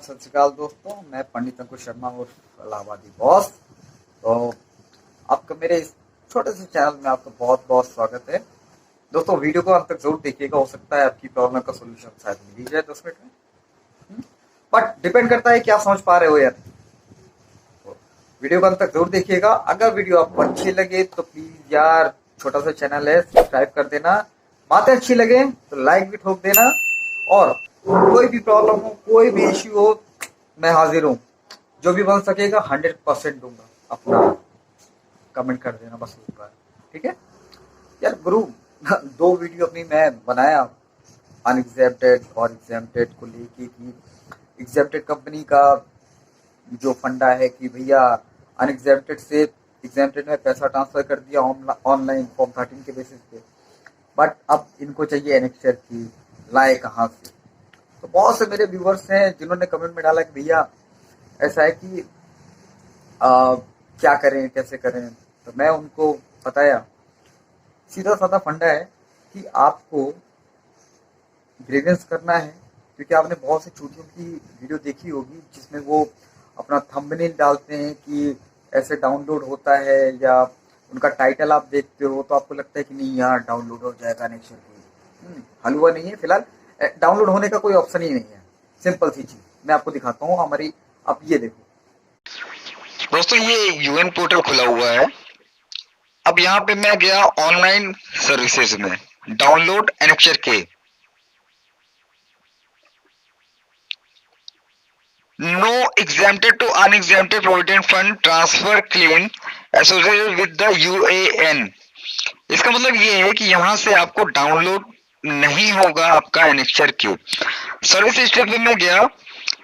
सत श्री अकाल दोस्तों, मैं पंडित अंकुश शर्मा और इलाहाबादी बॉस। तो आपका मेरे इस छोटे से चैनल में आपका बहुत बहुत स्वागत है। दोस्तों वीडियो को अंत तक जरूर देखिएगा, हो सकता है आपकी प्रॉब्लम का सोल्यूशन शायद मिल ही जाए 10 मिनट में। बट डिपेंड करता है कि आप समझ पा रहे हो यार। तो वीडियो को अंत तक जरूर देखिएगा। अगर वीडियो आपको अच्छी लगे तो प्लीज यार, छोटा सा चैनल है, सब्सक्राइब कर देना। बातें अच्छी लगे तो लाइक भी ठोक देना। और कोई भी प्रॉब्लम हो, कोई भी इश्यू हो, मैं हाजिर हूँ। जो भी बन सकेगा 100% दूंगा। अपना कमेंट कर देना बस एक बार, ठीक है यार। गुरु 2 वीडियो अपनी मैं बनाया अनएग्जेप्टेड और एग्जेम्प्टेड को लेके कि एग्जेप्टेड कंपनी का जो फंडा है कि भैया अनएग्जेप्टेड से एग्जेम्प्टेड में पैसा ट्रांसफर कर दिया ऑनलाइन फॉर्म 13 के बेसिस पे। बट अब इनको चाहिए एनेक्चर की लाए कहाँ से। तो बहुत से मेरे व्यूवर्स हैं जिन्होंने कमेंट में डाला कि भैया ऐसा है कि क्या करें, कैसे करें। तो मैं उनको बताया सीधा साधा फंडा है कि आपको ग्रीवेंस करना है, क्योंकि आपने बहुत सी चूतियों की वीडियो देखी होगी जिसमें वो अपना थंबनेल डालते हैं कि ऐसे डाउनलोड होता है, या उनका टाइटल आप देखते हो तो आपको लगता है कि नहीं यार डाउनलोड हो जाएगा नेक्स्ट ईयर। हलवा नहीं है, फिलहाल डाउनलोड होने का कोई ऑप्शन ही नहीं है। सिंपल सी चीज मैं आपको दिखाता हूँ हमारी। आप ये देखो दोस्तों, ये यूएन पोर्टल खुला हुआ है। अब यहाँ पे मैं गया ऑनलाइन सर्विसेज में, डाउनलोड एनेक्चर के। No exempted to unexempted provident fund transfer claim associated with the UAN. इसका मतलब ये है कि यहाँ से आपको डाउनलोड नहीं होगा आपका एनेक्चर क्यू। सर्विस स्टेप में मैं गया,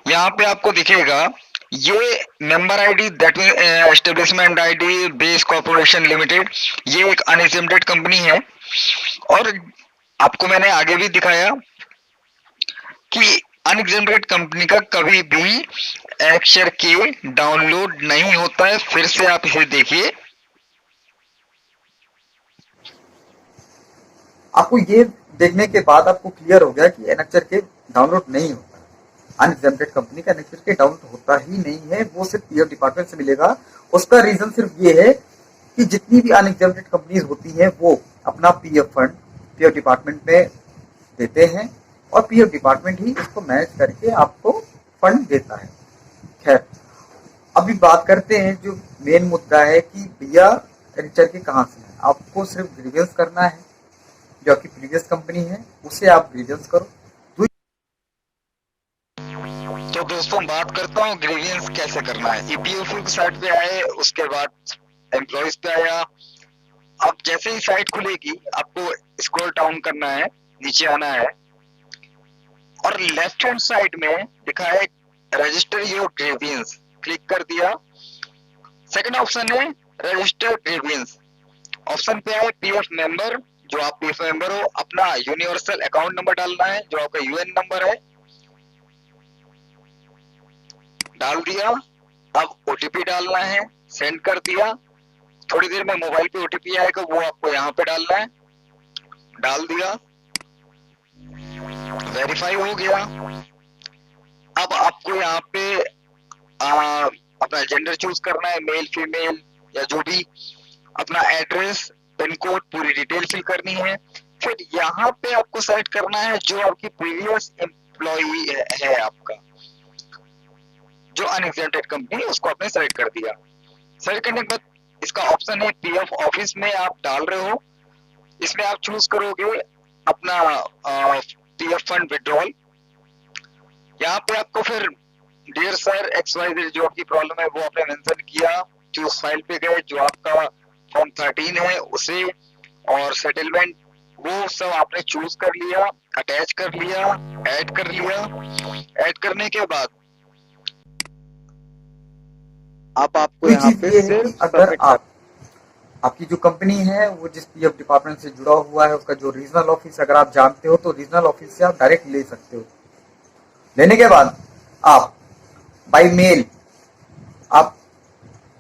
यहाँ पे आपको दिखेगा ये member ID, that mean establishment ID base corporation limited. ये एक अनएग्जेम्प्टेड कंपनी है। और आपको मैंने आगे भी दिखाया कि अनएग्जेम्प्टेड कंपनी का कभी भी एनेक्चर के डाउनलोड नहीं होता है। फिर से आप इसे देखिए। आपको ये देखने के बाद आपको क्लियर हो गया कि एनेक्चर के डाउनलोड नहीं होता। अनएग्जेम्प्टेड कंपनी का एनेक्चर के डाउनलोड होता ही नहीं है, वो सिर्फ पीएफ डिपार्टमेंट से मिलेगा। उसका रीजन सिर्फ ये है कि जितनी भी अनएग्जेम्प्टेड कंपनीज होती हैं वो अपना पीएफ फंड पीएफ डिपार्टमेंट में देते हैं, और पीएफ डिपार्टमेंट ही इसको मैनेज करके आपको फंड देता है। खैर, अभी बात करते हैं जो मेन मुद्दा है कि भैया एनेक्चर के कहाँ से है। आपको सिर्फ ग्रीवेंस करना है, जो आपकी प्रीवियस कंपनी है उसे आप ग्रीवेंस करो। तो दोस्तों बात करता हूँ ग्रीवियंस कैसे करना है। ईपीएफओ की साइट पे आए, उसके बाद एम्प्लॉयज पे आया। अब जैसे ही साइट खुलेगी आपको स्क्रॉल डाउन करना है, नीचे आना है, और लेफ्ट हैंड साइड में लिखा है रजिस्टर योर ग्रीवियंस। क्लिक कर दिया। सेकंड ऑप्शन है रजिस्टर ग्रीवियंस। ऑप्शन पे आए पीएफ मेंबर, जो आप पीएफ मेंबर हो, अपना यूनिवर्सल अकाउंट नंबर डालना है जो आपका यूएन नंबर है, डाल दिया। अब ओटीपी डालना है, सेंड कर दिया। थोड़ी देर में मोबाइल पे ओटीपी आएगा, वो आपको यहाँ पे डालना है, डाल दिया। वेरीफाई हो गया। अब आपको यहाँ पे अपना जेंडर चूज करना है, मेल फीमेल या जो भी। अपना एड्रेस, पिन कोड, पूरी डिटेल फिल करनी है। फिर यहाँ पे आपको सेलेक्ट करना है जो आपकी प्रीवियस एम्प्लॉई है आपका, जो अनएग्जेम्प्टेड कंपनी, उसको आपने सेलेक्ट कर दिया। सेलेक्ट करने के बाद इसका ऑप्शन है पीएफ ऑफिस में आप डाल रहे हो। इसमें आप चूज करोगे अपना पीएफ फंड विड्रॉल। यहाँ पे आपको फिर डियर सर XYZ जो आपकी प्रॉब्लम है वो आपने मेंशन किया। चूज फाइल पे गए, जो आपका फॉर्म 13 है उसे, और सेटलमेंट वो सब आपने चूज कर लिया, अटैच कर लिया, ऐड कर लिया। ऐड करने के बाद अब आपको यहाँ चीज पे ये है सिर्फ कि अगर सबमिट कर। आपकी जो कंपनी है वो जिस पीएफ डिपार्टमेंट से जुड़ा हुआ है उसका जो रीजनल ऑफिस अगर आप जानते हो तो रीजनल ऑफिस से आप डायरेक्ट ले सकते हो। लेने के बाद आप बाय मेल आप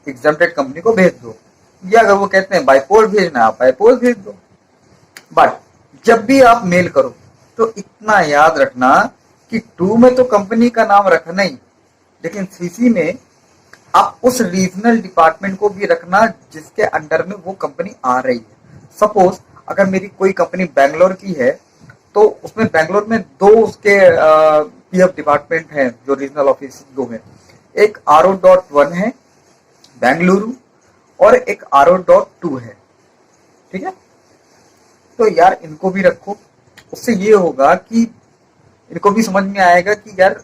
एग्जेम्प्टेड कंपनी को भेज दो, या अगर वो कहते हैं बाय पोस्ट भेजना है आप बाय पोस्ट भेज दो। बट जब भी आप मेल करो तो इतना याद रखना कि टू में तो कंपनी का नाम रखना ही, लेकिन सीसी में आप उस रीजनल डिपार्टमेंट को भी रखना जिसके अंडर में वो कंपनी आ रही है। सपोज अगर मेरी कोई कंपनी बेंगलोर की है तो उसमें बेंगलोर में दो उसके पीएफ डिपार्टमेंट हैं जो रीजनल ऑफिस दो हैं। एक RO.1 है बेंगलुरु और एक RO.2 है। ठीक है, तो यार इनको भी रखो। उससे ये होगा कि इनको भी समझ में आएगा कि यार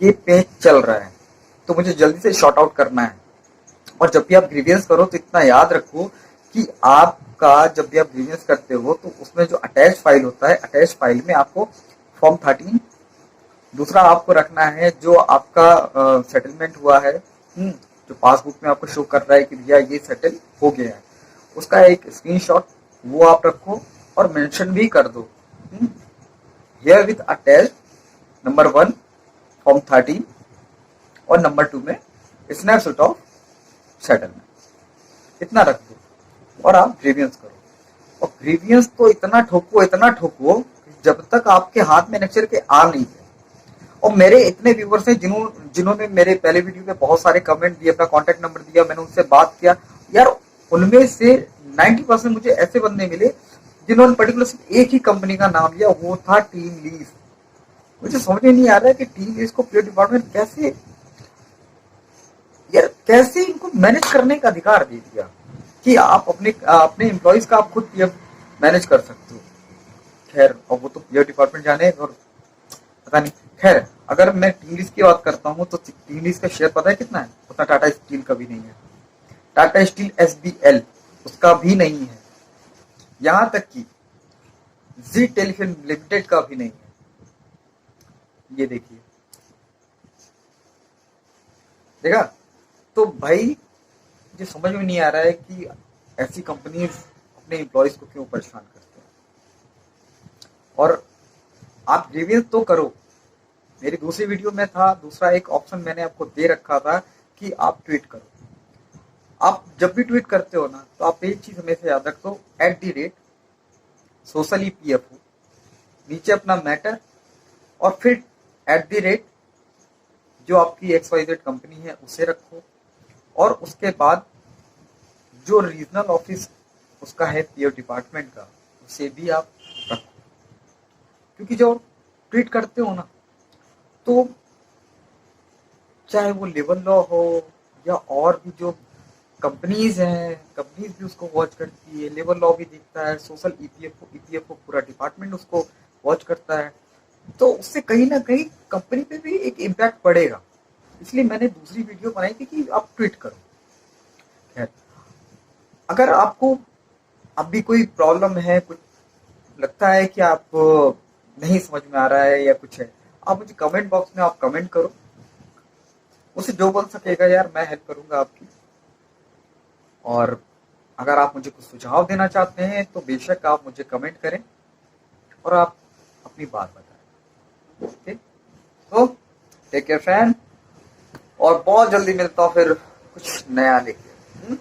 ये पेज चल रहा है तो मुझे जल्दी से शॉर्ट आउट करना है। और जब भी आप ग्रीवियंस करो तो इतना याद रखो कि आपका जब भी आप ग्रीवियंस करते हो तो उसमें जो अटैच फाइल होता है, अटैच फाइल में आपको फॉर्म 13 दूसरा आपको रखना है जो आपका सेटलमेंट हुआ है, जो पासबुक में आपको शो कर रहा है कि भैया ये सेटल हो गया है, उसका एक स्क्रीनशॉट वो आप रखो और मेंशन भी कर दो here with attach number 1 form 13 और नंबर 2 में स्नैपशॉट ऑफ सेटलमेंट, इतना रख दो और आप ग्रीवियंस करो। और ग्रीवियंस तो इतना ठोको जब तक आपके हाथ में नेक्चर के आ नहीं है। और मेरे इतने व्यूवर्स हैं जिन्होंने मेरे पहले वीडियो में बहुत सारे कमेंट दिए, अपना कॉन्टेक्ट नंबर दिया, मैंने उनसे बात किया यार, उनमें से 90% मुझे ऐसे बंदे मिले जिन्होंने पर्टिकुलर सिर्फ एक ही कंपनी का नाम लिया, वो था टीम लीज। मुझे समझ में नहीं आ रहा है कि टीम लीज को पीओ डिपार्टमेंट कैसे इनको मैनेज करने का अधिकार दे दिया कि आप अपने एम्प्लॉइज का आप खुद पीएफ मैनेज कर सकते हो। खैर, और वो तो पीएफ डिपार्टमेंट जाने और पता नहीं। खैर, अगर मैं टीम लीज की बात करता हूँ तो टीम लीज का शेयर पता है कितना है? उतना टाटा स्टील का भी नहीं है। टाटा स्टील SBL उसका भी नहीं है, यहां तक कि जी टेलीफिल्म लिमिटेड का भी नहीं है। ये देखिए, देखा? तो भाई मुझे समझ में नहीं आ रहा है कि ऐसी कंपनीज अपने एम्प्लॉयज को क्यों परेशान करते हैं। और आप ग्रीवियंस तो करो, मेरी दूसरी वीडियो में था, दूसरा एक ऑप्शन मैंने आपको दे रखा था कि आप ट्वीट करो। आप जब भी ट्वीट करते हो ना तो आप एक चीज हमेशा याद रखो, @सोशली PFO, नीचे अपना मैटर और फिर @ जो आपकी XYZ कंपनी है उसे रखो। और उसके बाद जो रीजनल ऑफिस उसका है पीओ डिपार्टमेंट का, उसे भी आप रखो। क्योंकि जब ट्वीट करते हो ना तो चाहे वो लेबर लॉ हो या और भी जो कंपनीज हैं, कंपनीज भी उसको वॉच करती है, लेबर लॉ भी देखता है, सोशल EPFO पूरा डिपार्टमेंट उसको वॉच करता है। तो उससे कहीं ना कहीं कंपनी पे भी एक इम्पैक्ट पड़ेगा। इसलिए मैंने दूसरी वीडियो बनाई थी कि आप ट्वीट करो। खैर, अगर आपको अभी कोई प्रॉब्लम है, कुछ लगता है कि आप नहीं समझ में आ रहा है या कुछ है, आप मुझे कमेंट बॉक्स में आप कमेंट करो, उसे जो बन सकेगा यार मैं हेल्प करूंगा आपकी। और अगर आप मुझे कुछ सुझाव देना चाहते हैं तो बेशक आप मुझे कमेंट करें और आप अपनी बात बताएं। ओके, तो टेक केयर फ्रेंड, और बहुत जल्दी मिलता हूँ फिर कुछ नया लेके।